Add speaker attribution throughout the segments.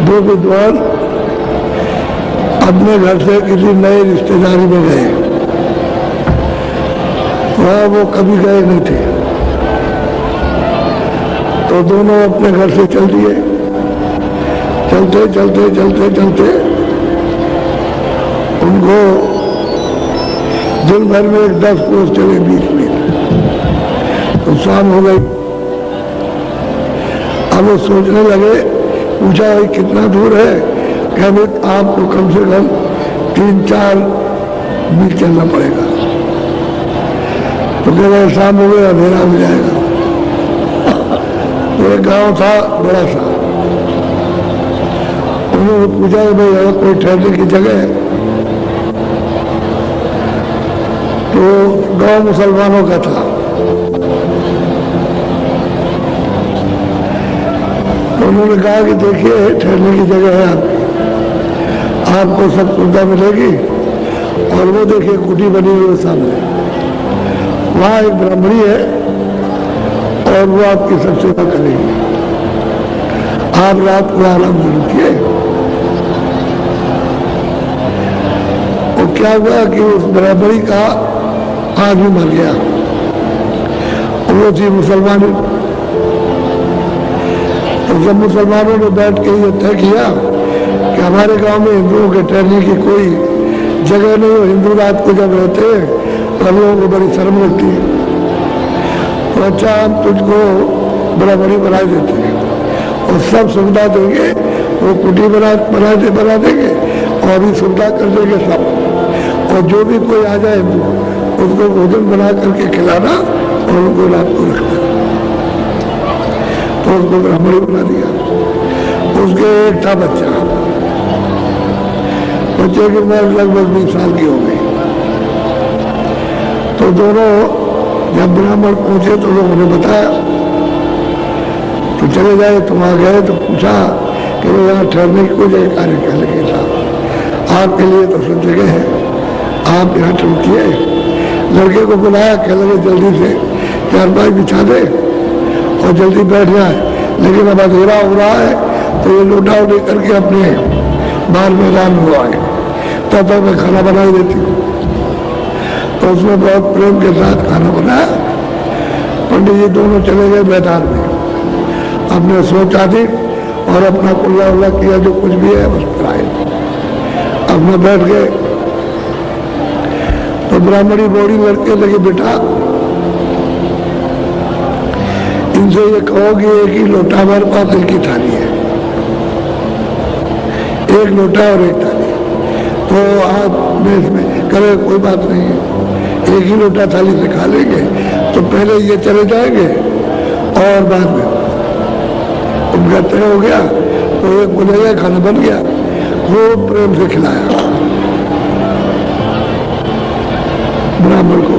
Speaker 1: दो विद्वान अपने घर से किसी नए रिश्तेदारी में गए, वहाँ वो कभी गए नहीं थे, तो दोनों अपने घर से चल दिए। चलते चलते चलते चलते उनको दिन भर में 10 कोस चले 20 मील, तो शाम हो गई। अब वो सोचने लगे, पूछा भाई कितना दूर है? कहते आपको कम से कम 3-4 मील चलना पड़ेगा। तो कह रहे शाम हो गया, अंधेरा हो जाएगा। तो एक गांव था बड़ा सा, उन्होंने पूछा कि भाई अगर कोई ठहरने की जगह है? तो गांव मुसलमानों का था। तो उन्होंने कहा कि देखिए ठहरने की जगह है आपको सब सुविधा मिलेगी, और वो देखिए कुटी बनी हुई है सामने, वहाँ एक ब्राह्मणी है और वो आपकी सब सेवा करेगी, आप रात को आराम से रुकिए। और क्या हुआ कि उस ब्राह्मणी का आदमी मर गया, वो थी मुसलमानी। तो सब मुसलमानों ने बैठ के ये तय किया कि हमारे गांव में हिंदुओं के ठहरने की कोई जगह नहीं हो, हिंदू रात को जब रहते हैं तो हम लोगों को बड़ी शर्म लगती है, तो अच्छा हम तुझको बराबरी बना देते हैं और सब सुविधा देंगे, वो कुटी बना देंगे और भी सुविधा कर देंगे सब, और जो भी कोई आ जाए उसको भोजन बना करके खिलाना और उनको रात को रखना। तो उसको ब्राह्मणी बना दिया। उसके एक था बच्चा, बच्चे की उम्र लगभग 20 साल की हो गई। तो दोनों जब ब्राह्मण पहुंचे तो लोगों ने बताया, तो चले जाए। तुम आ गए तो पूछा कि वो यहाँ ठहरने की कोई जगह कार्य क्या लगे था, आपके लिए तो सब जगह है, आप यहाँ ठहरिए। लड़के को बुलाया, कह लगे जल्दी से 4 बिछा दे और जल्दी बैठ जाए, लेकिन अब अंधेरा हो रहा है तो ये लोटा लेकर के अपने बाहर मैदान में आए, तब तक मैं खाना बना ही देती हूँ। तो उसने बहुत प्रेम के साथ खाना बनाया। पंडित जी दोनों चले गए मैदान में, अपने सोच आदि और अपना कुल्ला उल्ला किया, जो कुछ भी है बस कराए, अपना बैठ गए। तो ब्राह्मणी बौड़ी लड़के लगे, बेटा इनसे ये कहो कि एक ही लोटा हमारे पास, एक ही थाली है, एक लोटा और एक थाली, तो आप मेज में करे कोई बात नहीं है, एक ही लोटा थाली से खा लेंगे, तो पहले ये चले जाएंगे और बाद में उनका तय हो गया। तो एक बोले गया, खाना बन गया, वो प्रेम से खिलाया ब्राह्मण को,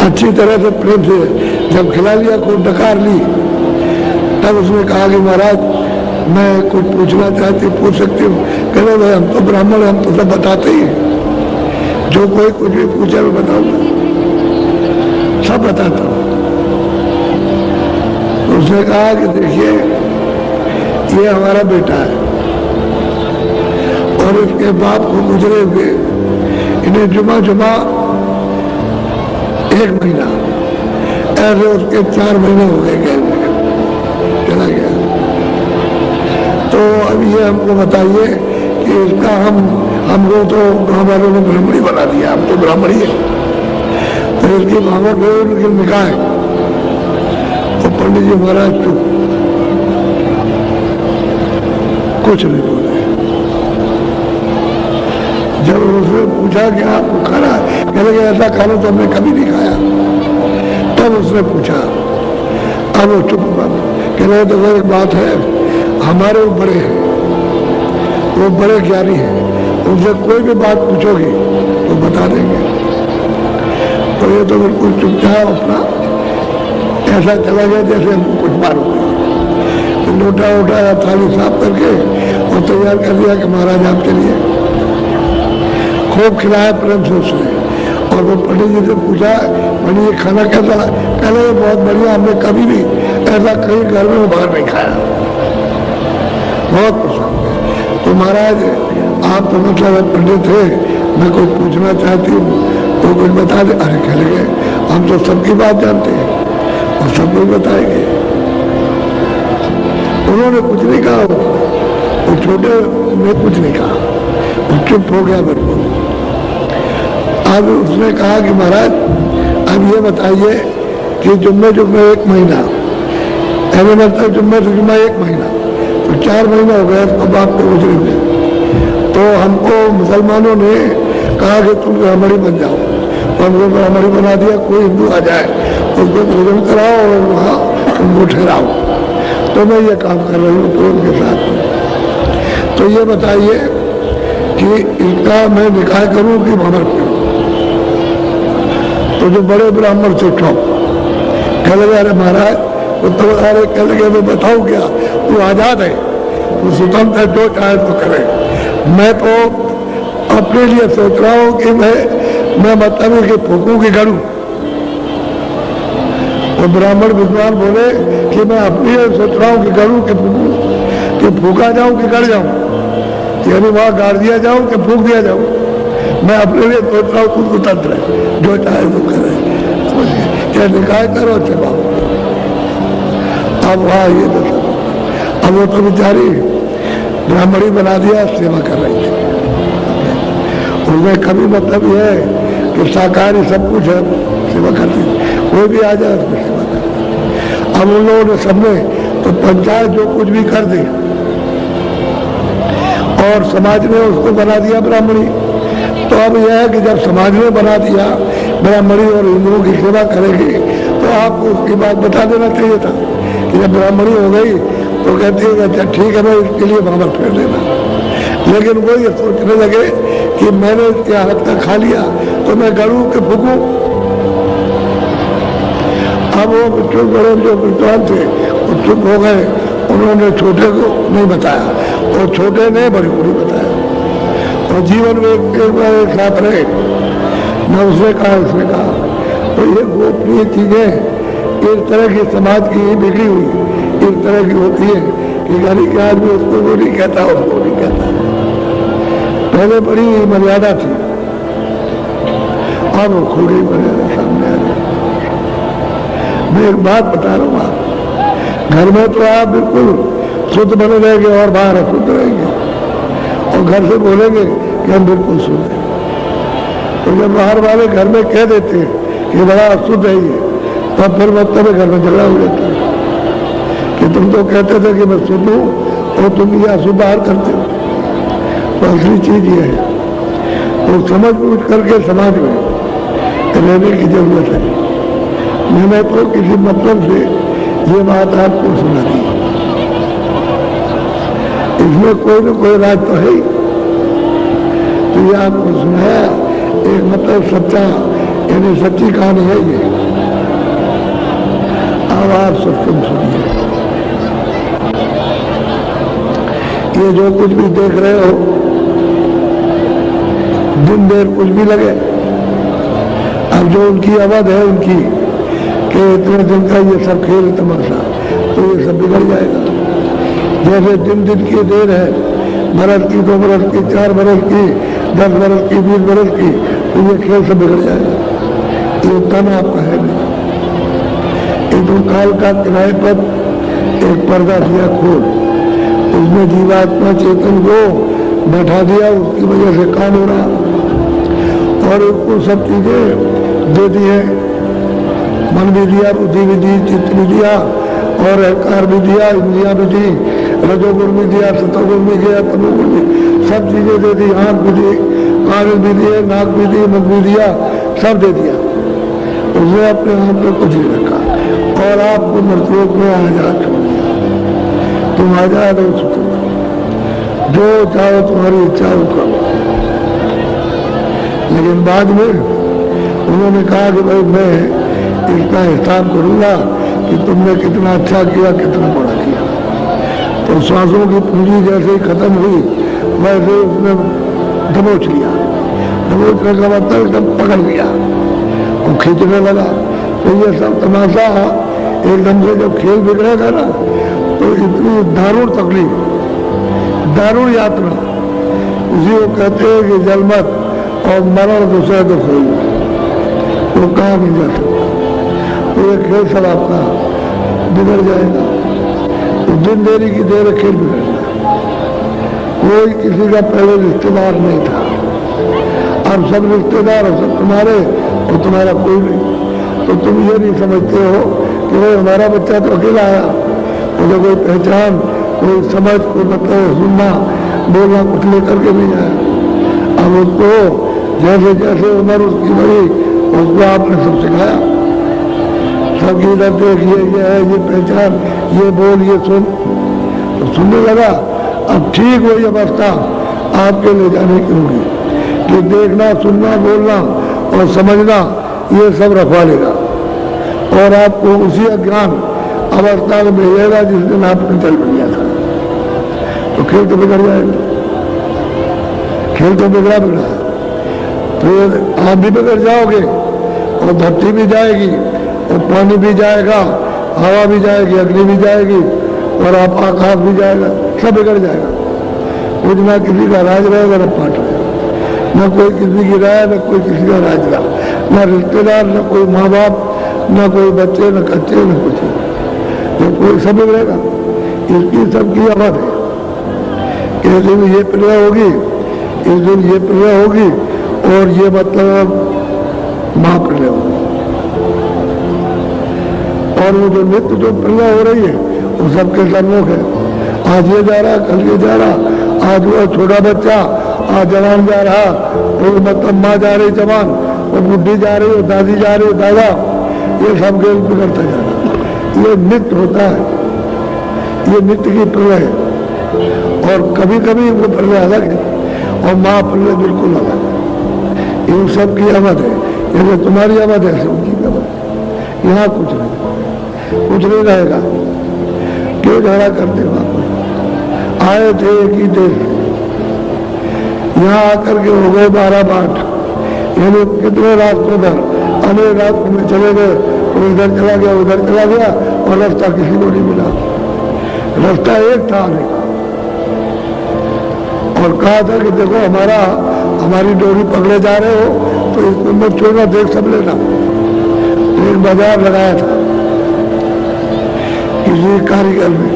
Speaker 1: अच्छी तरह से प्रेम से जब खिला लिया, को डकार ली, तब उसने कहा कि महाराज मैं कुछ पूछना चाहती, पूछ सकती हूँ? कहते भाई हम तो ब्राह्मण, हम तो सब बताते ही, जो कोई कुछ भी पूछे मैं बताऊंगा, सब बताता हूँ। तो उसने कहा कि देखिए ये हमारा बेटा है और इसके बाप को गुजरे हुए इन्हें जुमा 1 महीना, ऐसे उसके 4 महीने हो गए, चला गया। तो अब ये हमको बताइए कि इसका हमको तो गाँव वालों ने ब्राह्मणी बना दिया, हम तो ब्राह्मणी है, तो इसकी मामा गए उनके निकाय। और पंडित जी महाराज चुप, कुछ नहीं बोले। जब उसने पूछा कि आपको खाना, कहने लगे ऐसा खाना तो हमने कभी नहीं खाया। तब उसने पूछा, अब वो चुप, कहने तो वो एक बात है, हमारे वो बड़े हैं, वो बड़े ज्ञानी हैं, उनसे कोई भी बात पूछोगे तो बता देंगे। तो ये तो बिल्कुल चुपचाप अपना ऐसा चला गया जैसे हमको कुछ मालूम नहीं। तो लोटा उठाया, थाली साफ करके और तैयार कर दिया कि महाराज आप चलिए। खूब खिलाया प्रेम से उसने। और वो पंडित जी से पूछा, पंडित ये खाना कैसा? कह रहे बहुत बढ़िया, हमने कभी भी ऐसा कहीं घर में बाहर नहीं खाया। बहुत पसंद है। तो महाराज आप तो मतलब पंडित थे, मैं कुछ पूछना चाहती हूँ तो कुछ बता दे। अरे कह लगे हम तो सबकी बात जानते हैं और सब कुछ बताएंगे। उन्होंने कुछ नहीं कहा, वो छोटे ने कुछ नहीं कहा, वो चुप हो गया बिल्कुल। अब उसने कहा कि महाराज अब ये बताइए कि जुम्मे जुम्मे 1 महीना, ऐसे मतलब जुम्मे से जुम्मा 1 महीना, तो 4 महीने हो गए तो बाप को गुजरे हुए। तो हमको मुसलमानों ने कहा कि तुम ब्राह्मणी बन जाओ, तो हमको ब्राह्मणी बना दिया। कोई हिंदू आ जाए उसको भोजन कराओ और वहाँ उनको ठहराओ। तो मैं ये काम कर रही हूँ तो उनके साथ। तो ये बताइए कि इनका मैं निकाह करूँ कि भ्रमण करूँ? तो जो बड़े ब्राह्मण थे ठोक कह लगे अरे महाराज वो तो अरे कह लगे मैं बताऊँ क्या, वो आज़ाद है, वो स्वतंत्र है, जो चाहे तो करे। मैं तो अपने लिए सोच रहा हूँ कि मैं मतलब कि फूकूं कि गड़ूं। वो ब्राह्मण विद्वान बोले कि मैं अपने लिए सोच रहा हूँ कि गड़ूं कि फूकूं, कि फूका जाऊं कि गड़ जाऊं, यानी वहां गाड़ दिया जाऊं कि फूक दिया जाऊं। मैं अपने लिए सोच रहा हूँ, खुद स्वतंत्र है, जो चाहे तो करे, क्या निकाय करो चलाओ। अब वहाँ ये दशा, अब वो तो बेचारी ब्राह्मणी बना दिया, सेवा कर रही थी। उसमें कभी मतलब ये है कि शाकाहारी सब कुछ है, सेवा करती, कोई भी आ जाए उसकी सेवा करती। अब उन लोगों ने सबने तो पंचायत जो कुछ भी कर दी और समाज ने उसको बना दिया ब्राह्मणी। तो अब यह है कि जब समाज ने बना दिया ब्राह्मणी और हिंदुओं की सेवा करेगी तो आपको उसकी बात बता देना चाहिए था कि जब ब्राह्मणी हो गई तो कहती है अच्छा ठीक है, मैं इसके लिए ब्राह्मण फेर देना। लेकिन वो ये सोचने लगे कि मैंने इसके हाथ का खा लिया तो मैं गड़ूं कि फूकूं। अब वो बच्चों बड़े जो विद्वान थे वो चुप हो गए, उन्होंने छोटे को नहीं बताया और छोटे ने बड़ी को नहीं बताया। और जीवन में एक बार एक साथ रहे, न उसने कहा उसने कहा। तो ये गोपनीय चीजें इस तरह की समाज की बिगड़ी हुई इस तरह की होती है कि गली के आदमी उसको वो नहीं कहता, उसको नहीं कहता। पहले बड़ी मर्यादा थी, अब वो खोड़ी मर्यादा सामने आ गई। मैं एक बात बता रहा हूँ, आप घर में तो आप बिल्कुल शुद्ध बने रहेंगे और बाहर अशुद्ध रहेंगे, और घर से बोलेंगे कि हम बिल्कुल शुद्ध हैं। तो जब बाहर वाले घर में कह देते हैं कि बड़ा अशुद्ध है ये, तब फिर मतलब घर में झगड़ा हो जाता है कि तुम तो कहते थे कि मैं शुद्ध हूँ और तुम ये अशुद्ध बाहर करते हो। तो असली चीज ये है, तो समझ बूझ करके समाज में रहने की जरूरत है। मैंने तो किसी मतलब से ये बात आपको सुना दी, इसमें कोई न कोई राज तो है ही, तो ये आपको सुनाया। एक मतलब सच्चा यानी सच्ची कहानी है ये। अब आप सत्संग सुनिए। ये जो कुछ भी देख रहे हो, दिन देर कुछ भी लगे, अब जो उनकी अवध है उनकी कि इतने दिन का ये सब खेल तमाशा, तो ये सब बिगड़ जाएगा। जैसे दिन दिन की देर है, बरस की, 2 बरस की, 4 बरस की, 10 बरस की, 20 बरस की, तो ये खेल सब बिगड़ जाएगा। ये तन आपका है नहीं। एक तो काल का किराए पर एक पर्दा दिया खोल, उसमें जीवात्मा चेतन को बैठा दिया, उसकी वजह से काम हो रहा, और उसको सब चीजें दे दी है। मन भी दिया, बुद्धि भी दी, चित्त भी दिया, और अहंकार भी दिया, इंद्रिया भी दी, रजोगुण भी दिया, सतोगुण भी दिया, तमोगुण भी, सब चीजें दे दी। आंख भी दी, कान भी दिए, नाक भी दी, मुख भी दिया, सब दे दिया। उसने अपने आप में कुछ नहीं रखा और आपको मृतलोक में आजाद छोड़ दिया। तुम आजाद हो, जो चाहो तुम्हारी इच्छा हो करो। लेकिन बाद में उन्होंने कहा कि भाई मैं इसका हिसाब करूंगा कि तुमने कितना अच्छा किया, कितना बड़ा किया। तो सांसों की पूंजी जैसे ही खत्म हुई वैसे उसने दबोच लिया। दबोचने का मतलब एकदम पकड़ लिया और खींचने लगा। तो ये सब तमाशा एकदम से जब खेल बिगड़ेगा ना तो इतनी दारुण तकलीफ दारुण यात्रा, उसी को कहते हैं कि जलमत और मरण दूसरा तो खोल, वो कहा नहीं जा सकता। तो ये खेल सब आपका बिगड़ जाएगा। तो दिन देरी की देर खेल बिगड़ जाएगा। कोई किसी का पहले रिश्तेदार नहीं था, अब सब रिश्तेदार हो, सब तुम्हारे और तुम्हारा कोई नहीं। तो तुम ये नहीं समझते हो कि भाई हमारा बच्चा तो अकेला आया, उसे कोई पहचान, कोई समझ, कोई मतलब सुनना बोलना कुछ लेकर के नहीं आया। अब उसको जैसे जैसे उम्र उसकी बढ़ी उसको आपने सब सिखाया, सबकी इधर देखिए, ये है, ये पहचान, ये बोल, ये सुन, तो सुनने लगा। अब ठीक वही अवस्था आपके ले जाने की होगी कि देखना, सुनना, बोलना और समझना ये सब रखवा लेगा और आपको उसी अज्ञान अवस्था में भेजेगा जिस दिन आपने चल बढ़िया था। तो खेल तो बिगड़ जाएगा, खेल तो बिगड़ा बिगड़ा, फिर आप भी बिगड़ जाओगे और धरती भी जाएगी और पानी भी जाएगा, हवा भी जाएगी, अग्नि भी जाएगी और आप आकाश भी जाएगा, सब बिगड़ जाएगा। कुछ ना किसी का राज रहेगा न पाट रहेगा, न कोई किसी की राय, न कोई किसी का राज रहा, न रिश्तेदार, न कोई माँ बाप, न कोई बच्चे, न कच्चे, न कुछ, तो कोई सब बिगड़ेगा। इसकी सबकी अवध है। इस दिन ये प्रलय होगी, इस दिन ये प्रलय होगी और ये मतलब महाप्रलय होगी। और वो जो नित्य जो प्रलय हो रही है वो सबके सम्मुख है। आज ये जा रहा, कल ये जा रहा, आज वो छोटा बच्चा, आज जवान जा रहा, वो मतलब माँ जा रही जवान, वो बुढ़ी जा रही, वो दादी जा रही, दादा, ये सब खेल बिगड़ता जा रहा। ये नित्य होता है, ये नित्य की प्रलय है। और कभी कभी वो प्रलय अलग है और महाप्रलय बिल्कुल अलग है। इन सब की अवध है, जैसे तुम्हारी अवध है सबकी अवध। यहाँ कुछ नहीं रहेगा। क्यों झगड़ा करते हो? आए थे एक ही देश, यहाँ आकर के हो गए 12 बाट, यानी कितने रास्तों पर अनेक रास्तों में चले गए, कोई इधर चला गया, उधर चला गया और रास्ता किसी को नहीं मिला। रास्ता एक था आने का और कहा था कि देखो हमारी डोरी पकड़े जा रहे हो तो इसको मत छोड़ना, देख सब लेना। एक बाजार लगाया था किसी कारीगर ने,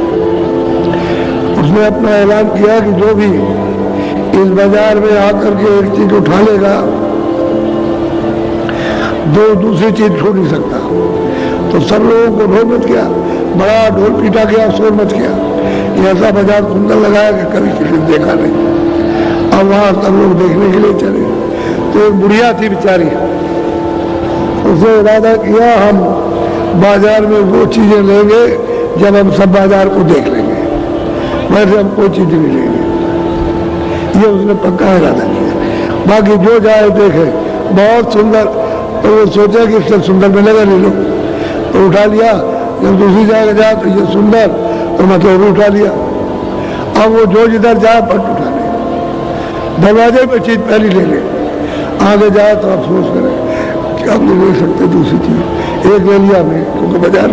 Speaker 1: उसने अपना ऐलान किया कि जो भी इस बाजार में आकर के एक चीज उठा लेगा दूसरी चीज छोड़ नहीं सकता। तो सब लोगों को ढोल मच गया, बड़ा ढोल पीटा गया, शोर मच गया। ऐसा बाजार सुंदर लगाया कि कभी किसी ने देखा नहीं। अब वहां सब लोग देखने के लिए चले। तो एक बुढ़िया थी बेचारी, उसने इरादा किया हम बाजार में वो चीजें लेंगे जब हम सब बाजार को देख लेंगे, वैसे हम कोई चीज नहीं लेंगे। ये उसने पक्का इरादा किया। बाकी जो जाए देखे बहुत सुंदर, तो वो सोचा कि इससे सुंदर मिलेगा, ले लो, तो उठा लिया। जब दूसरी जगह जाए तो ये सुंदर, तो मतलब भी उठा लिया। अब वो जो जिधर जाए पट उठा ले, दरवाजे पे चीज पहली ले ले, आगे जाए तो अफसोस करे कि हम नहीं ले सकते दूसरी चीज। एक ले लिया मैं, क्योंकि बाजार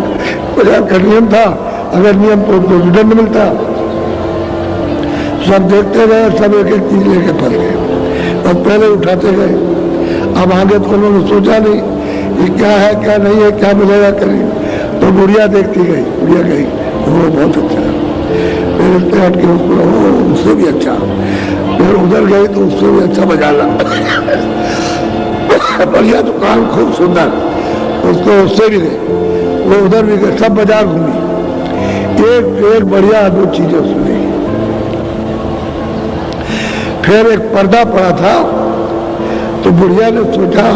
Speaker 1: का नियम था, अगर नियम तो दंड मिलता। सब देखते गए, सब एक एक चीज लेके फंस गए और पहले उठाते गए। अब आगे तो उन्होंने सोचा नहीं कि क्या है क्या नहीं है, क्या मिलेगा करें। तो बुढ़िया देखती गई, बुढ़िया गई वो बहुत अच्छा है, फिर इससे हट के उसको उससे भी अच्छा, फिर उधर गई तो उससे भी अच्छा बाजार लगा। बढ़िया दुकान खूब सुंदर, उसको उससे भी गए, वो उधर भी गए, सब बाजार घूमी, एक बढ़िया दो चीजें उसमें देखी। फिर एक पर्दा पड़ा था, तो बुढ़िया ने सोचा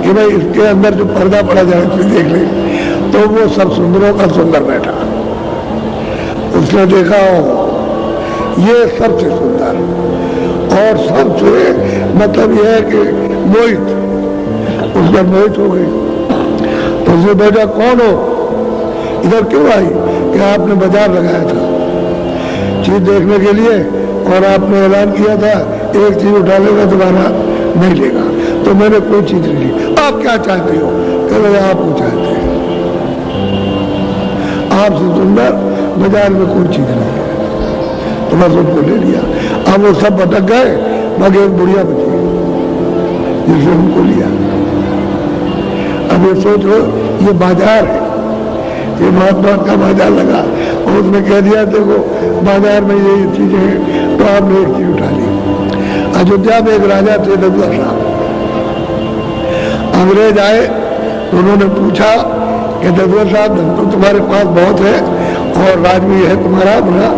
Speaker 1: कि भाई इसके अंदर जो पर्दा पड़ा जाए तो देख ले। तो वो सब सुंदरों का सुंदर बैठा, उसने देखा ये सबसे सुंदर और सबसे मतलब यह है कि मोहित, उसमें मोहित हो गई। तो उसने बेटा कौन हो, इधर क्यों आई? कि आपने बाजार लगाया था चीज देखने के लिए और आपने ऐलान किया था एक चीज उठा लेगा दोबारा नहीं लेगा, तो मैंने कोई चीज नहीं ली। आप क्या चाहते हो? कह रहे आप वो चाहते हैं, आपसे सुंदर बाजार में कोई चीज नहीं है। तो बस उनको ले लिया। अब वो सब भटक गए, मगर एक बुढ़िया बची जिसने उनको लिया। अब ये सोच लो, ये बाजार है, ये महात्मा का बाजार लगा और उसने कह दिया देखो बाजार में ये चीजें हैं, तो आपने एक चीज उठा ली। अयोध्या में एक राजा थे ददुआ साहब, अंग्रेज आए तो उन्होंने पूछा कि ददुआ साहब धन तो तुम्हारे पास बहुत है और राज भी है तुम्हारा बड़ा,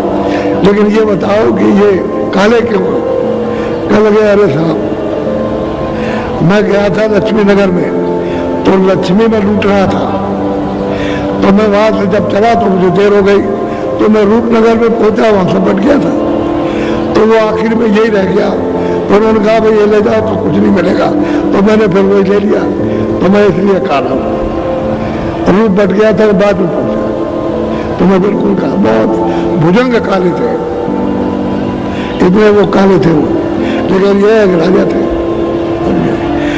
Speaker 1: लेकिन ये बताओ कि ये काले क्यों? कह लगे अरे साहब मैं गया था लक्ष्मी नगर में, तो लक्ष्मी में लूट रहा था, तो मैं वहां से जब चला तो मुझे देर हो गई, तो मैं रूपनगर में पहुंचा, वहां से बट गया था, तो वो आखिर में यही रह गया। तो उन्होंने कहा भाई ये ले जाओ तो कुछ नहीं मिलेगा, तो मैंने फिर वही ले लिया, तो मैं इसलिए काला हूं। रूप बट गया था, बाद में पहुंचा तो मैं बिल्कुल कहा, बहुत भुजंग काले थे, इतने वो काले थे वो, लेकिन ये एक राजा थे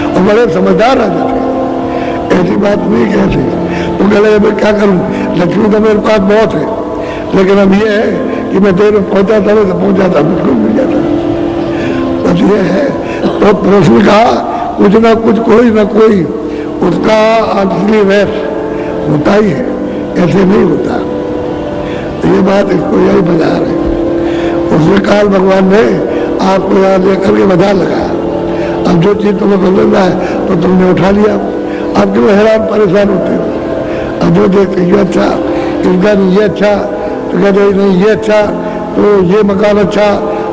Speaker 1: और बड़े समझदार राजा थे, ऐसी बात नहीं कहते। तो कह लगे मैं क्या करूं, लक्ष्मी तो मेरे पास बहुत है, लेकिन अब ये है कि मैं देर में पहुंचा था, तो पहुंचा था बिल्कुल मिल जाता, बस ये है। तो प्रश्न कहा कुछ ना कुछ कोई ना कोई उसका असली वैस होता ही है, ऐसे नहीं होता। तो ये बात इसको यही बाजार है। उसमें काल भगवान ने आपको यहाँ लेकर के बाजार लगाया। अब जो चीज तुम्हें पसंद है तो तुमने उठा लिया, अब क्यों हैरान परेशान होते हो? अब जो देखते ये अच्छा, इनका नहीं ये अच्छा, तो कहते नहीं ये अच्छा, तो ये मकान अच्छा,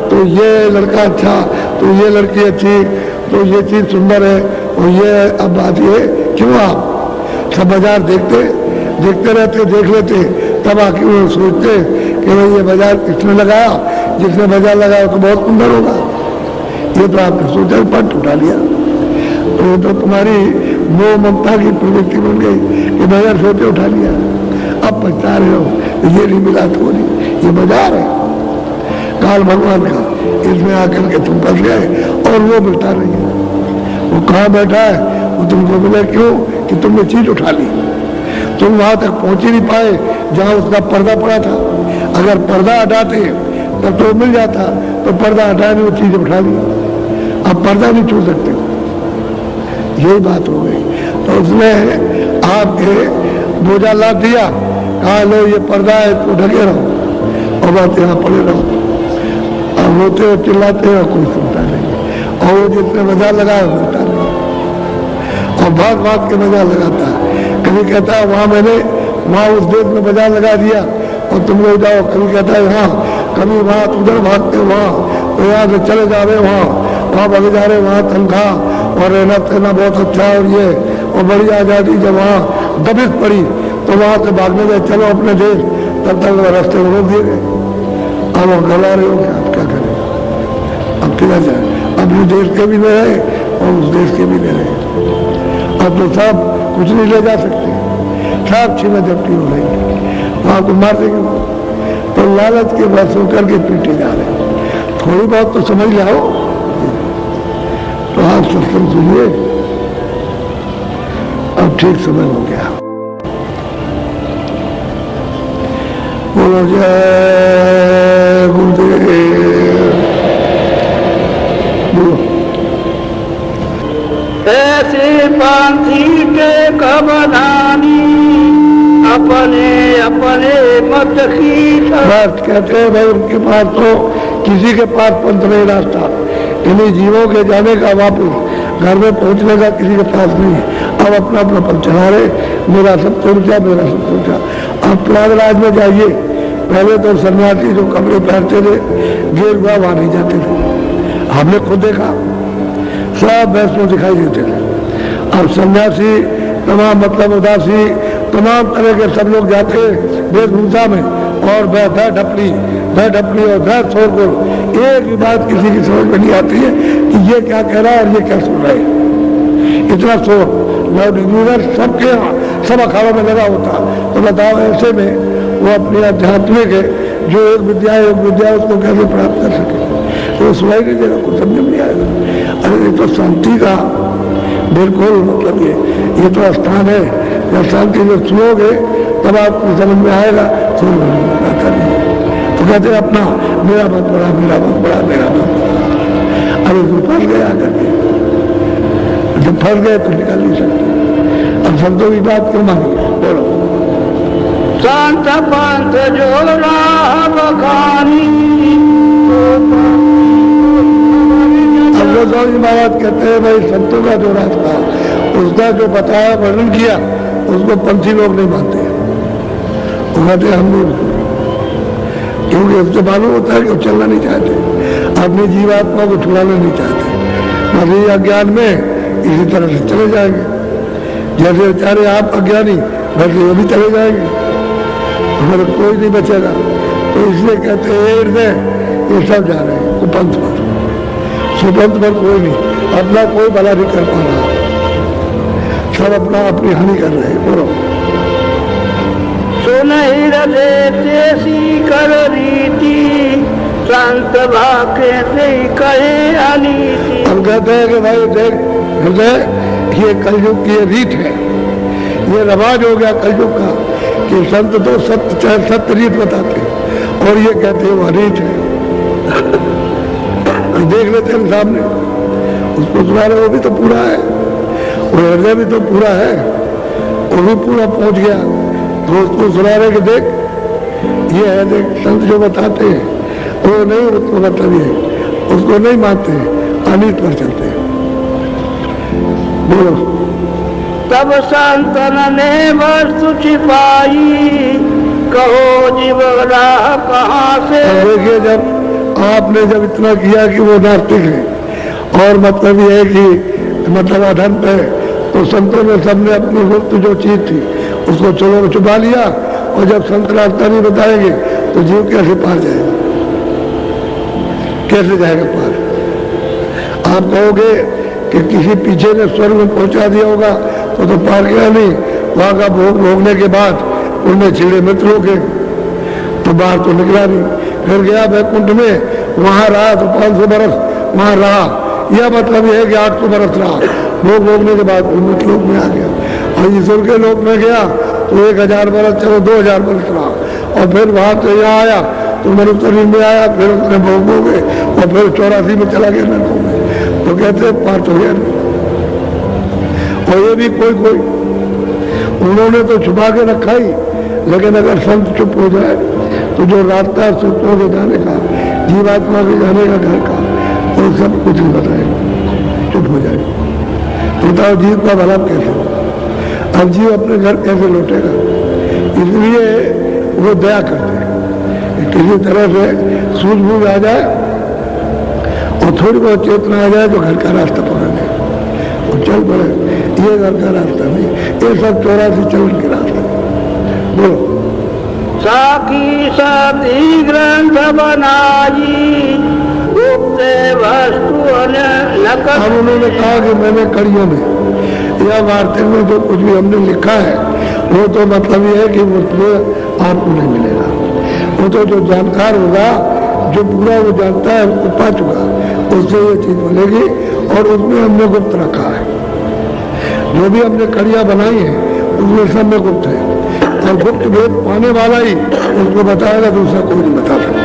Speaker 1: तो ये लड़का अच्छा, तो ये लड़की अच्छी, तो ये चीज सुंदर है, और ये अब बात ये क्यों आप सब बाजार देखते रहते, देख लेते, तब आके वो सोचते कि भाई ये बाजार किसने लगाया, जिसने बाजार लगाया तो बहुत सुंदर होगा। ये तो आपने सोचा पट उठा लिया, तो ये तो तुम्हारी मोह ममता की प्रवृत्ति बन गई कि बाजार सोचे उठा लिया, अब पछता रहे हो, ये नहीं मिला तो नहीं, ये बाजार है काल भगवान का, इसमें आकर के तुम फंस गए और वो मिलता नहीं है। वो कहाँ बैठा है, वो तुमको मिले क्यों कि तुमने चीज उठा ली, तुम वहां तक पहुंच ही नहीं पाए जहां उसका पर्दा पड़ा था। अगर पर्दा हटाते तब तो मिल जाता, तो पर्दा हटाने वो चीज उठा ली, अब पर्दा नहीं छू सकते, यही बात हो गई। तो उसने आपके बोझा ला दिया, कहा लो ये पर्दा है, तो ढके रहो और बात यहाँ पड़े रहो, अब रोते हो चिल्लाते हो कोई सुनता नहीं, और वो जिसने मजा लगाया सुनता नहीं, और भाग भाग के मजा लगाता है। कभी कहता है वहां उस देश में बाजार लगा दिया और तुम लोग जाओ, कभी कहता है यहाँ, कभी वहां उधर भागते वहां, तो यहाँ से चले जा रहे वहां भागे जा रहे, वहां तनख्वाह और रहना सहना बहुत अच्छा, और ये और बड़ी आजादी जब वहां दबिश पड़ी तो वहां से भागने गए, चलो अपने देश, तब तक रास्ते में रोक दिए गए। अब वो गला रहे हो क्या, आप क्या करें, अब किधर जाए, अपने देश के भी ले रहे और उस देश के भी ले रहे, अब तो सब कुछ नहीं ले जा सकते, सब छीना झपटी हो रही, वहां को मार देंगे, तो लालच के बस होकर के पीटे जा रहे। थोड़ी बहुत तो समझ लाओ, तो आप सत्संग सुनिए, अब ठीक समय हो गया। बोलो जय गुरुदेव, बोलो।
Speaker 2: ऐसे पांथी के कबलानी अपने अपने मत की
Speaker 1: बस कहते हैं भाई उनके पास तो किसी के पास पंथ नहीं रास्ता, इन्हीं जीवों के जाने का वापस घर में पहुंचने का किसी के पास नहीं है। अब अपना अपना पंथ चला रहे, मेरा सब सोचा, मेरा सब सोचा। अब प्रयागराज में जाइए, पहले तो सन्यासी जो कपड़े पहनते थे गेरुआ, वहां नहीं जाते थे, हमने खुद देखा, सब वैष्णव दिखाई देते थे। अब सन्यासी तमाम मतलब उदासी तमाम तरह के सब लोग जाते वेशभूषा में और बैठा ढपली और घर छोड़कर एक भी बात किसी की समझ में नहीं आती है कि ये क्या कह रहा है और ये क्या सुन रहा है। इतना शोर लाउड यूनिवर्स सबके यहाँ सब अखाड़ों में लगा होता, तो बताओ ऐसे में वो अपनी आध्यात्मिक जो एक विद्या है उसको कैसे प्राप्त कर सके, तो सुनाई नहीं देगा, कुछ समझ में नहीं आएगा। अरे ये तो शांति का बिल्कुल मतलब ये तो स्थान है, जब शांति में सुनोगे तब आपको समझ में आएगा, सुन आता नहीं। तो कहते अपना मेरा मत पड़ा, मेरा मत पड़ा, मेरा मत पड़ा। अरे तो फंस गया करके, जब फंस गए तो निकल नहीं सकते। अब संतों की बात क्यों मानी? बोलो।
Speaker 2: संत पंथ जो राह बखानी।
Speaker 1: अब गोस्वामी जी महाराज कहते हैं भाई संतों का जो रास्ता उसका जो बताया वर्णन किया उसको पंथी लोग नहीं मानते। वो कहते हम नहीं, क्योंकि उससे मालूम होता है कि वो चलना नहीं चाहते, अपनी जीवात्मा को छुड़ाना नहीं चाहते। मतलब अज्ञान में इसी तरह से चले जाएंगे, जैसे बेचारे आप अज्ञानी वैसे वो भी चले जाएंगे, हमारा कोई नहीं बचेगा। तो इसलिए कहते हैं ये सब जा रहे हैं कुपंथ पर, सुपंथ पर कोई नहीं, अपना कोई भला नहीं कर पा रहा, सब अपना अपनी हानि कर रहे हैं। बोलो।
Speaker 2: सुनहि हृदय तेसी कर रीति, संत भाके से कहे अनीति।
Speaker 1: हम कहते हैं कि भाई देख हृदय, ये कलयुग की रीत है, ये रवाज हो गया कलयुग का कि संत तो सत्य रीत बताते और ये कहते हैं वो रीत है। देख लेते हैं सामने, उसको सुना रहे, वो भी तो पूरा है, वो हृदय भी तो पूरा है, वो भी पूरा पहुंच गया। तो उसको सुना रहे कि देख ये है, देख संत जो बताते हैं वो नहीं, उसको मतलब ये उसको नहीं मानते, अनित पर चलते हैं। बोलो।
Speaker 2: तब संतन ने वस्तु छिपाई, कहो जीव राह कहाँ से।
Speaker 1: देखिए जब आपने जब इतना किया कि वो नास्तिक है और मतलब ये है कि मतलब अधन पे, तो संतों ने सबने अपनी गुप्त जो चीज थी उसको चलो छुपा लिया, और जब संत रास्ता नहीं बताएंगे तो जीव कैसे पार जाएगा, कैसे जाएगा पार? आप कहोगे कि किसी पीछे ने स्वर्ग में पहुंचा दिया होगा तो पार गया नहीं, वहां का भोग भोगने के बाद उनमें छिड़े मित्रों के तो बाहर तो निकला नहीं, फिर गया वैकुंठ में, वहां रहा तो 500 बरस वहां रहा, यह मतलब यह है कि 800 बरस रहा, भोग भोगने के बाद उन्नत लोक में आ गया। और ईश्वर के लोक में गया तो 1000 बरस, चलो 2000 बरस रहा, और फिर वहां से यहाँ आया तो मनुष्य शरीर में आया, फिर उसने भोग भोगे और फिर 84 में चला गया नरकों में। तो कहते हैं पार तो गया नहीं। और ये भी कोई कोई उन्होंने तो छुपा के रखा ही, लेकिन अगर संत चुप हो जाए तो जो रास्ता सूत्रों के जाने का, जीवात्मा के जाने का घर का, वो सब कुछ नहीं बताएगा, चुप हो जाएगा। बताओ जीव का भला कैसे होगा? अब जीव अपने घर कैसे लौटेगा? इसलिए वो दया करते हैं, किसी तरह से सूझबूझ आ जाए और थोड़ी बहुत चेतना आ जाए तो घर का रास्ता पकड़ ले और चल पड़े। ये घर का रास्ता नहीं, ये सब 84 चलन के रास्ते। बोलो।
Speaker 2: साखी सती ग्रंथ बनाई, गुप्त वस्तु
Speaker 1: अब उन्होंने कहा कि मैंने कड़ियों में या वार्ता में जो कुछ भी हमने लिखा है वो तो मतलब ये है कि वो आपको नहीं मिलेगा, वो तो जो जानकार होगा, जो पूरा वो जानता है, उसको पा चुका, उससे ये चीज मिलेगी। और उसमें हमने गुप्त रखा है, जो भी हमने कड़ियां बनाई है उसमें सब में गुप्त है, और गुप्त भेद पाने वाला ही उसको बताएगा, दूसरा कोई नहीं बता सकता।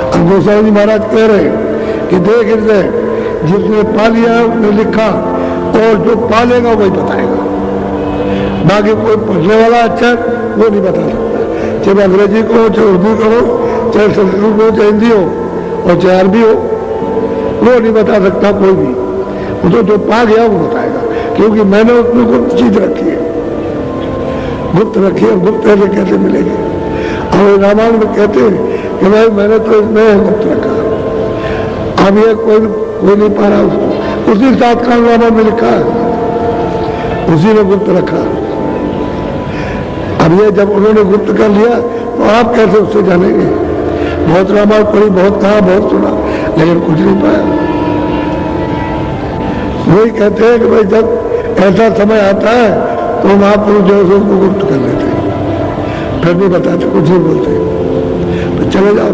Speaker 1: अब गोस्वामी जी महाराज कह रहे कि देख हृदय, जिसने पा लिया उसने लिखा, और जो पालेगा वही बताएगा, बाकी कोई पढ़ने वाला अच्छा वो नहीं बता सकता, चाहे अंग्रेजी को हो, चाहे उर्दू को हो, चाहे संस्कृत हो, चाहे हिंदी हो, और चाहे अरबी हो, वो नहीं बता सकता कोई भी। वो तो जो पा गया वो बताएगा, क्योंकि मैंने उसमें गुप्त चीज रखी है, गुप्त रखी है। गुप्त ऐसे कैसे मिलेगी? और रामायण में कहते हैं कि भाई मैंने तो इसमें गुप्त रखा, अब ये कोई नहीं पा रहा उसको, उसी साथ का रामायण में लिखा है, उसी ने गुप्त रखा। अब ये जब उन्होंने गुप्त कर लिया तो आप कैसे उससे जानेंगे? बहुत रामायण पढ़ी, बहुत कहा, बहुत सुना, लेकिन कुछ नहीं पाया। वही कहते हैं कि भाई जब ऐसा समय आता है तो महापुरुष जो है उसको गुप्त कर लेते हैं, फिर भी बताते, कुछ नहीं बोलते, तो चले जाओ,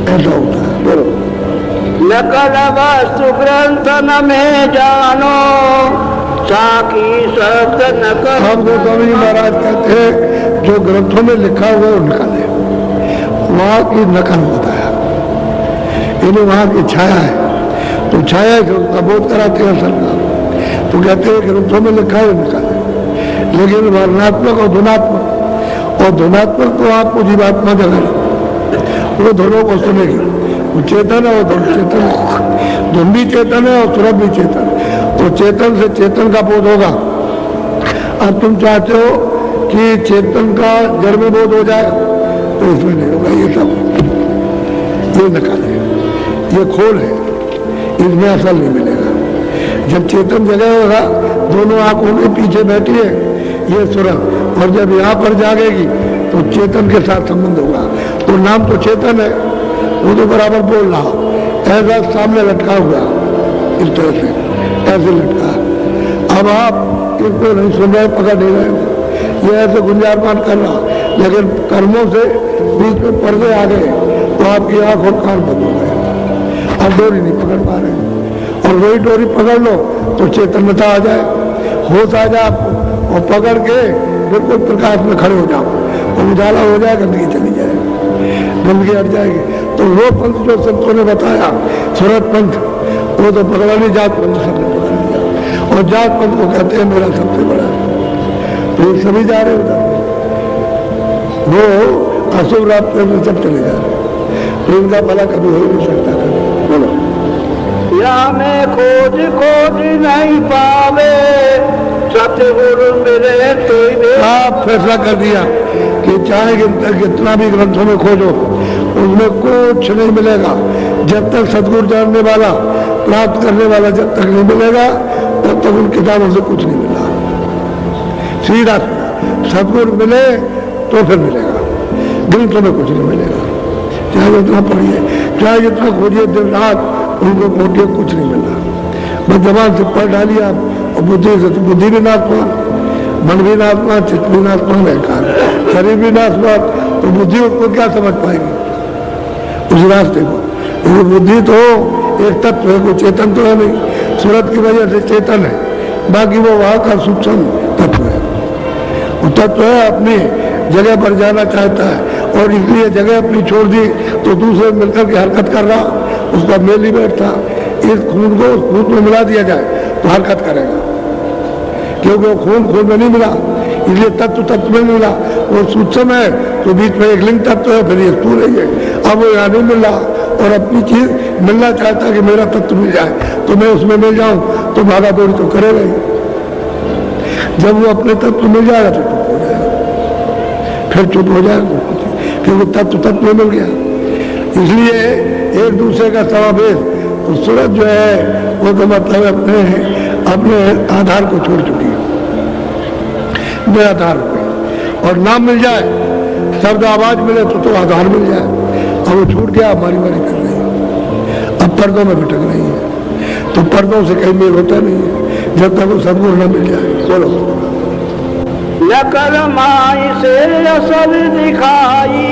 Speaker 1: ऐसा होता है। बोलो।
Speaker 2: नकल वस्तु ग्रंथ न में जानो, साकी सत्य नकल।
Speaker 1: हम गोस्वामी महाराज कहते हैं जो ग्रंथों में लिखा हुआ उनका ले, वहां की नकल बताया, इन्हें वहां की छाया है, तो छाया से उसका बोध कराते हैं असल का, तो कहते हैं कि रुपयों में लिखा है नकल है, लेकिन वर्णात्मक और धुनात्मक, और धुनात्मक तो आपको जीवात्मा जगह वो धुनों को सुनेगी, वो चेतन है, वो धुन चेतन है, धुन भी चेतन है और सुरभ भी चेतन है, तो चेतन से चेतन का बोध होगा। अब तुम चाहते हो कि चेतन का जड़ में बोध हो जाए, तो इसमें नहीं होगा, ये सब ये नकल है, ये खोल है, इसमें असल नहीं मिलेगा। जब चेतन जगह होगा, दोनों आंखों के पीछे बैठी है ये सुरभ, और जब यहाँ पर जागेगी तो चेतन के साथ संबंध होगा, तो नाम तो चेतन है, वो तो बराबर बोल रहा, ऐसा सामने लटका हुआ, इस तरह से ऐसे लटका। अब आप इसको नहीं सुन रहे, पकड़ नहीं रहे हो, ये ऐसे गुंजारमान कर रहा, लेकिन कर्मों से बीच में पर्दे आ गए तो आपकी आंख और कान बंद हो गए, आप डोरी नहीं पकड़ पा रहे, और वही डोरी पकड़ लो तो चेतनता आ जाए, होश आ जाए आपको, और पकड़ के बिल्कुल प्रकाश में खड़े हो जाओ, और उजाला हो जाए, गंदगी चली जाए, गंदगी हट जाएगी। तो वो पंथ जो संतों ने बताया सूरत पंथ, वो तो पकड़ा नहीं, जात पंथ सबने पकड़ लिया, और जात पंथ को कहते हैं मेरा सबसे बड़ा, तो ये सभी जा रहे उधर, वो अशुभ रास्ते में सब चले जा रहे, तो इनका भला कभी हो नहीं सकता। कभी बोलो,
Speaker 2: या में खोज खोज नहीं पावे, सतगुरु मेरे तो
Speaker 1: आप फैसला कर दिया कि चाहे कितना भी ग्रंथों में खोजो, उसमें कुछ नहीं मिलेगा, जब तक सतगुरु जानने वाला, प्राप्त करने वाला जब तक नहीं मिलेगा, तब तक उन किताबों से कुछ नहीं मिला। सीधा सतगुरु मिले तो फिर मिलेगा, ग्रंथों में कुछ नहीं मिलेगा, चाहे जितना पढ़िए, चाहे जितना खोजिए दिन रात, उनको खोजिए, कुछ नहीं मिला। बस जबान से पढ़ डालिए आप, और बुद्धि से, तो बुद्धि भी नाशवान, मन भी नाशवान, चित्त भी नाशवान है, शरीर भी नाशवान, तो बुद्धि उसको क्या समझ पाएगी उस रास्ते को। तो बुद्धि तो एक तत्व है, कोई चेतन तो है नहीं, सूरत की वजह से चेतन है, बाकी वो वहां का सूक्ष्म तत्व है, वो तत्व है अपनी जगह पर जाना चाहता है, और इसलिए जगह अपनी छोड़ दी तो दूसरे मिलकर के हरकत कर रहा, उसका मेल ही बैठता, इस खून को उस खून में मिला दिया जाए तो हरकत करेगा, क्योंकि वो खून खून में नहीं मिला, इसलिए तत्व तत्व में मिला, वो सूक्ष्म है तो बीच में एक लिंग तत्व है, फिर ये स्थूल है, अब वो यहाँ नहीं मिल रहा, और अपनी चीज मिलना चाहता है कि मेरा तत्व मिल जाए तो मैं उसमें मिल जाऊं, तो भागा दौड़ी तो करेगा ही, जब वो अपने तत्व मिल जाएगा तो चुप हो जाएगा, फिर चुप हो जाएगा, क्योंकि तत्व तत्व में मिल गया। इसलिए एक दूसरे का समावेश, तो सूरत जो है वो तो मतलब अपने आधार को छोड़ चुकी है, निराधार हो गई, और नाम मिल जाए, शब्द आवाज मिले तो आधार मिल जाए, और वो छूट गया, हमारी बारी कर रही है, अब पर्दों में भटक रही है, तो पर्दों से कहीं मेल होता नहीं है जब तक वो सदगुरु न मिल जाए। बोलो,
Speaker 2: नकल माई से असल दिखाई,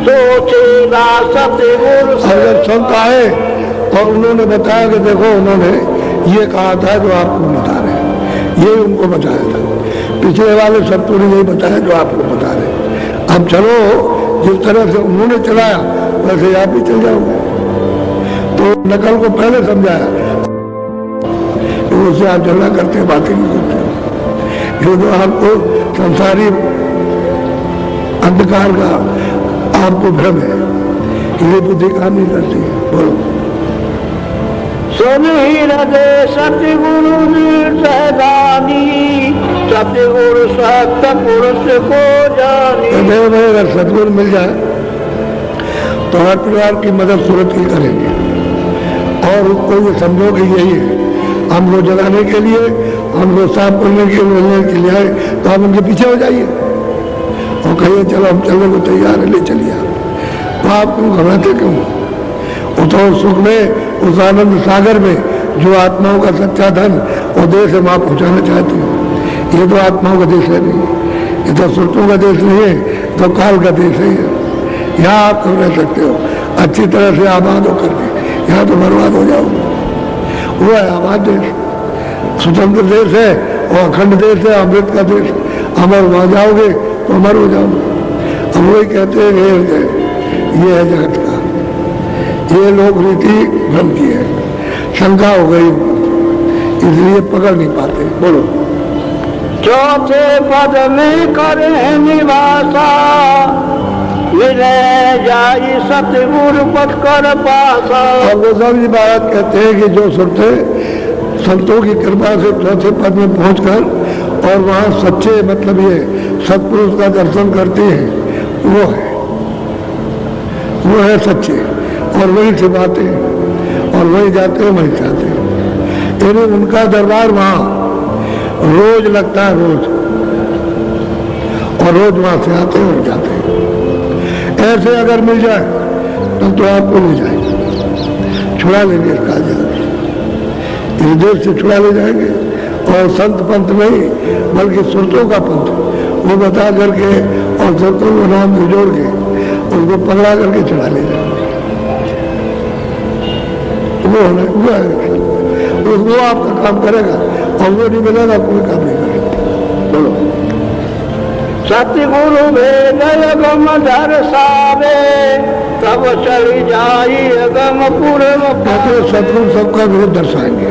Speaker 2: सोचेगा सतगुरु।
Speaker 1: अगर संत आए और उन्होंने बताया कि देखो उन्होंने ये कहा था जो आपको बता रहे हैं, ये उनको बताया था, पिछले वाले संतों ने यही बताया जो आपको बता रहे, अब चलो जिस तरह से उन्होंने चलाया वैसे आप भी चल जाओगे। तो नकल को पहले समझाया, उससे आप झगड़ा करते, बातें नहीं करते, जो आपको संसारी अंधकार का आपको भ्रम है, ये बुद्धि काम नहीं करती है। बोलो,
Speaker 2: सुन ही हृदय सतगुरु निर्दानी, सतगुरु सत्य पुरुष को जानी।
Speaker 1: अगर सतगुरु मिल जाए तो हर परिवार की मदद सूरत ही करेंगे, और उसको ये समझो कि यही है, हमको जगाने के लिए, हमको साफ करने के लिए आए, तो आप उनके पीछे हो जाइए और कहिए चलो हम चलने को तैयार है, ले चलिए। तो आप क्यों घबराते क्यों? वो तो सुख में, उस आनंद सागर में जो आत्माओं का सच्चा धन वो देश हम आप पहुँचाना चाहते हैं। ये तो आत्माओं का देश है नहीं, ये तो सुरतों का देश नहीं है, तो काल का देश है। यहाँ आप कब रह सकते हो अच्छी तरह से आबाद होकर के? यहाँ तो बर्बाद हो जाओगे। वो है आबाद देश, स्वतंत्र देश है और अखंड देश है, अमृत का देश। अमर वहाँ जाओगे तो अमर हो जाओगे। अब वही कहते हैं ये है जगत का, ये लोक रीति भ्रम की है, शंका हो गई इसलिए पकड़ नहीं पाते। बोलो।
Speaker 2: चौथे पद में करे निवासा, विनय जाई सतगुरु पद कर पासा।
Speaker 1: और वो सब जी बात कहते हैं कि जो सुनते संतों की कृपा से चौथे पद में पहुंचकर और वहाँ सच्चे मतलब ये सतपुरुष का दर्शन करते हैं, वो है सच्चे, और वहीं से बातें और वहीं जाते हैं वहीं जाते हैं। यानी उनका दरबार वहाँ रोज लगता है, रोज, और रोज वहाँ से आते हैं और जाते हैं। ऐसे अगर मिल जाए तब तो आपको ले जाएंगे, छुड़ा लेंगे इसका जगह, इस देश से छुड़ा ले जाएंगे। और संत पंथ नहीं बल्कि सुरतों का पंथ वो बता करके और संतों को नाम से जोड़ के उनको पकड़ा करके चढ़ा ले जाएंगे। वो आपका काम करेगा और वो नहीं मिलेगा कोई काम नहीं करेगा। बोलो।
Speaker 2: सतगुरु भेद गम दर्शावे, तब चली जाई अगम पूर्व।
Speaker 1: कहते सतगुरु सबका भेद दर्शाएंगे,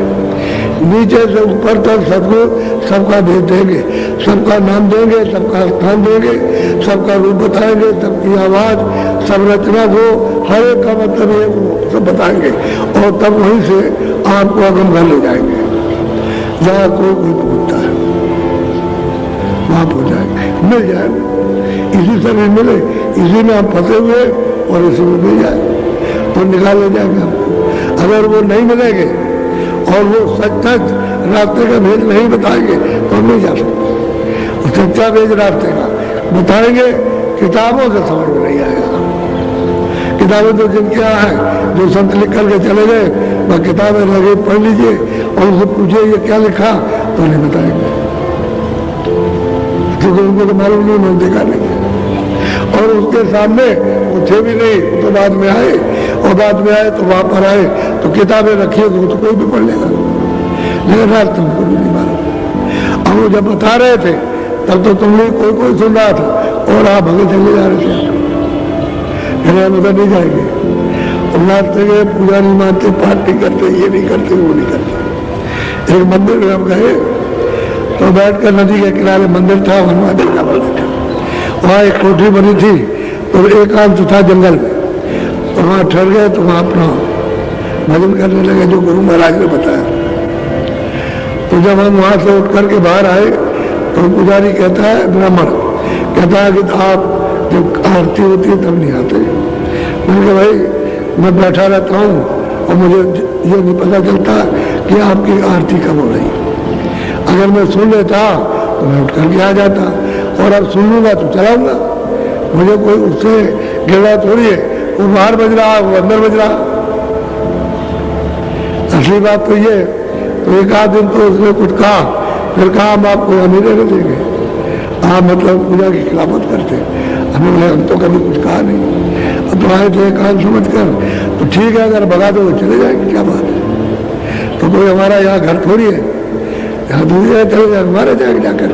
Speaker 1: नीचे से ऊपर तक सतगुरु सबका भेद देंगे, सबका नाम देंगे, सबका स्थान देंगे, सबका रूप बताएंगे, सबकी आवाज, सब रचना को, हर एक का मतलब है वो सब बताएंगे। और तब वहीं से आपको अगम घर ले जाएंगे, जहाँ कोई पूछता है वहाँ पहुँच जाएंगे, मिल जाए। इसी शरीर मिले, इसी में हम फंसे हुए और इसी में मिल जाए तो निकाल ले जाएंगे हमको। अगर वो नहीं मिलेंगे और वो सच रास्ते का भेद नहीं बताएंगे तो हम नहीं जा सकते। सच्चा भेद रास्ते का बताएंगे, किताबों से समझ में नहीं आएगा। किताबें तो जिनके यहाँ है, जो संत लिख करके चले गए, वह किताबें लगे पढ़ लीजिए और उनसे पूछिए ये क्या लिखा, तो नहीं बताएंगे, क्योंकि उनको तो मालूम नहीं, उन्होंने देखा नहीं। और उसके सामने वो थे भी नहीं, तो बाद में आए, और बाद में आए तो वहाँ पर आए तो किताबें रखी तो कोई भी पढ़ लेगा, लेकिन रात तुमको भी नहीं मालूम। अब वो जब बता रहे थे तब तो तुम लोग कोई सुन रहा था और आप भगे चले जा रहे थे, हम उधर नहीं जाएंगे। नाचते गए, पूजा नहीं मानते, पाठ नहीं करते, ये नहीं करते, वो नहीं करते। एक मंदिर में हम गए तो बैठकर नदी के किनारे मंदिर था, हनुमान जी का मंदिर था, वहाँ एक कोठी बनी थी और एकांत था जंगल में, तो वहाँ ठहर गए तो वहाँ अपना भजन करने लगे जो गुरु महाराज ने बताया। तो जब हम वहाँ से उठ करके बाहर आए तो पुजारी कहता है, ब्राह्मण कहता है कि आप जब आरती होती है तब नहीं आते। मैंने कहा भाई मैं बैठा रहता हूँ और मुझे ये नहीं पता चलता कि आपकी आरती कब हो रही। अगर मैं सुन लेता तो मैं उठ करके आ जाता, और अब सुन लूँगा तो चलाऊँगा, मुझे कोई उससे गिरा थोड़ी है, वो बाहर बज रहा, वो अंदर बज रहा। असली बात तो ये, तो एक आध दिन तो उसने कुछ कहा, फिर कहा हम आपको नहीं रहने देंगे, आप मतलब पूजा की खिलाफत करते। हमें बोले हम तो कभी कुछ कहा नहीं, अब तो आए थे कान समझ कर, तो ठीक है अगर भगा दो चले जाएंगे, क्या बात है। तो कोई हमारा यहाँ घर थोड़ी है, यहाँ दूसरे चले जाए, हमारे जाएंगे जाकर,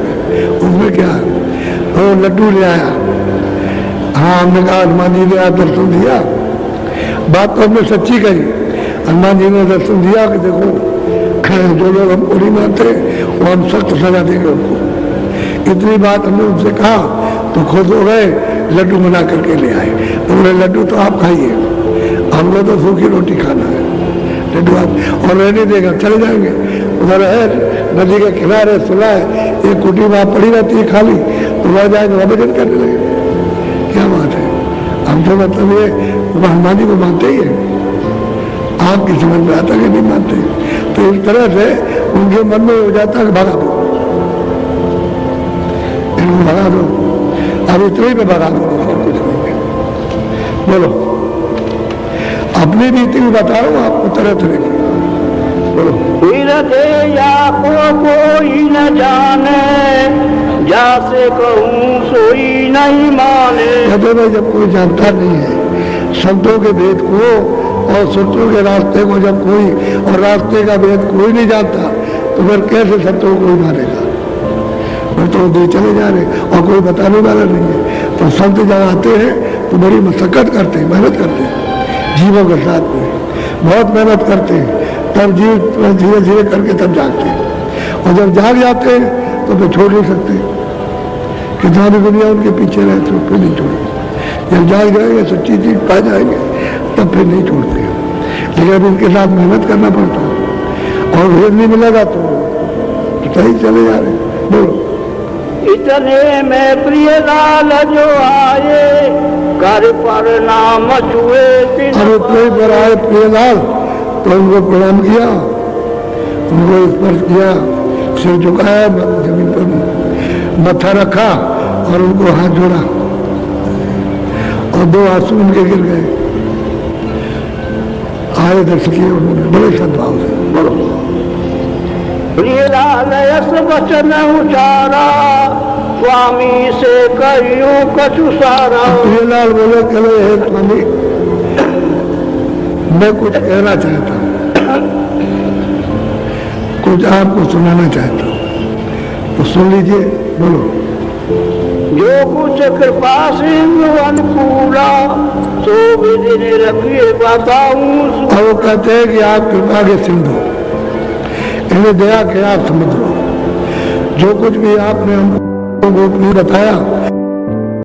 Speaker 1: उसमें क्या। तो लड्डू ले आया, हाँ हमने कहा हनुमान जी ने आप दर्शन दिया, बात तो हमने सच्ची कही। हनुमान जी ने दर्शन दिया कि देखो जो लोग हमको नहीं मानते वो हम सख्त सजा देंगे उनको। इतनी बात हमने उनसे कहा तो खुश हो गए, लड्डू बना करके ले आए। उन्होंने लड्डू तो आप खाइए, हमको तो सूखी रोटी खाना है, लड्डू आप और रहने देगा, चले जाएंगे। उधर है नदी के किनारे सुना है एक कुटी वहाँ पड़ी रहती है खाली, तो वह जाएंगे वह भजन करने लगे। क्या बात है, हम तो मतलब ये हनुमान जी को मानते ही है, आपकी समझ में आता कि नहीं मानते। तो इस तरह से उनके मन में हो जाता है भगा दो, इनको भगा दो, अब इतने में भगा दो और कुछ नहीं। बोलो, अपनी रीति में बता रहा हूँ आपको तरह तरह की। बोलो।
Speaker 2: कोई न जाने, जैसे कहूँ सोई नहीं माने।
Speaker 1: कहते भाई जब कोई जानता नहीं है शब्दों के भेद को और सुरतों के रास्ते को, जब कोई और रास्ते का भेद कोई नहीं जानता तो फिर कैसे शब्दों को कोई मारेगा। फिर तो दे चले जा रहे और कोई बताने वाला नहीं है। तो संत जब आते हैं तो बड़ी मशक्कत करते हैं, मेहनत करते हैं जीवों के साथ में, बहुत मेहनत करते हैं, तब जीव धीरे धीरे करके तब जागते हैं। और जब जाग जाते हैं तो फिर छोड़ नहीं सकते, कितना भी दुनिया उनके पीछे रहे तो फिर नहीं छोड़ेंगे। जब जाग जाएंगे, सच्ची चीज पा जाएंगे, तब फिर नहीं छोड़ते। लेकिन अब इनके साथ मेहनत करना पड़ता है और भेद नहीं मिलेगा तो सही चले जा रहे। बोलो।
Speaker 2: इतने में प्रिय लाल जो आए, कर पर नाम छुए
Speaker 1: अब इतने पर आए प्रियलाल तो उनको प्रणाम किया, उनको स्पर्श किया, सिर झुकाया, जमीन पर मत्था रखा और उनको हाथ जोड़ा और दो आंसू उनके गिर गए। आए दर्शन किए उन्होंने बड़े सद्भाव से। बोलो।
Speaker 2: प्रिय लाल यस वचन उचारा, स्वामी से कहियो कछु सारा।
Speaker 1: प्रियलाल बोले, चलो हे स्वामी, मैं कुछ कहना चाहता हूँ, कुछ आपको सुनाना चाहता हूँ, तो सुन लीजिए। बोलो।
Speaker 2: जो कुछ कृपा सिंधु अनुकूला, सो विधि ने रखिए बताऊं।
Speaker 1: और वो कहते हैं कि आप कृपा के सिंधु, इन्हें दया के आप समुद्र, जो कुछ भी आपने हमको गोपनीय बताया